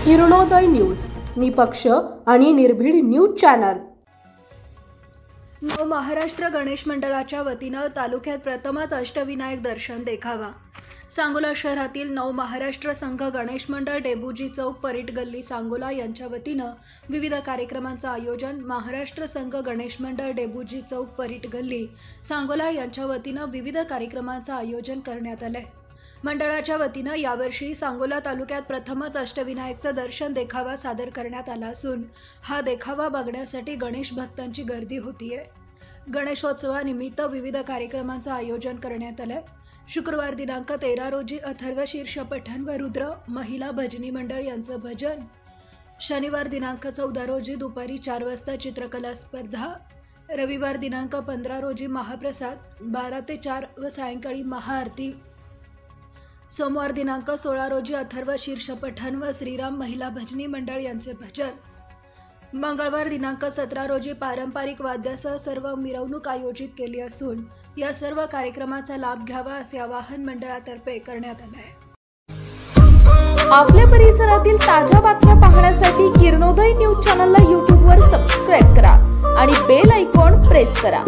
Kiranoday news, निपक्ष आणि निर्भीड न्यूज चॅनल। नव महाराष्ट्र गणेश मंडळाच्या वतीने तालुक्यात प्रथमच अष्टविनायक दर्शन देखावा। सांगोला शहरातील नव महाराष्ट्र संघ गणेश मंडळ डेबुजी चौक परीट गल्ली सांगोला यांच्या वतीने विविध कार्यक्रमांचे आयोजन। महाराष्ट्र संघ गणेश मंडळ डेबुजी चौक परीट गल्ली सांगोला यांच्या वतीने विविध कार्यक्रमांचे आयोजन करण्यात आले। मंडळाच्या वतीने यावर्षी सांगोला तालुक्यात प्रथमच अष्टविनायकचे दर्शन देखावा सादर करण्यात आला असून हा देखावा बघण्यासाठी गणेश भक्तांची गर्दी होतीये। गणेशोत्सवानिमित्त विविध कार्यक्रमांचे आयोजन करण्यात आले। शुक्रवार दिनांक 13 रोजी अथर्व शीर्ष पठण व रुद्र महिला भजनी मंडळ यांचे भजन। शनिवार दिनांक 14 रोजी दुपारी 4 वाजता चित्रकला स्पर्धा। रविवार दिनांक 15 रोजी महाप्रसाद 12 ते 4 व सायंकाळी महाआरती। सोमवार दिनांक 16 रोजी अथर्व शीर्ष पठण व श्रीराम महिला भजनी मंडळ यांचे भजन। मंगळवार दिनांक 17 रोजी पारंपरिक वाद्यासह सर्व मिरवणूक आयोजित केली असून या सर्व कार्यक्रमाचा लाभ घ्यावा असे आवाहन मंडळातर्फे करण्यात आले आहे। आपल्या परिसरातील ताज्या बातम्या पाहण्यासाठी किरणोदय न्यूज चॅनलला YouTube वर सबस्क्राइब करा आणि बेल आयकॉन प्रेस करा।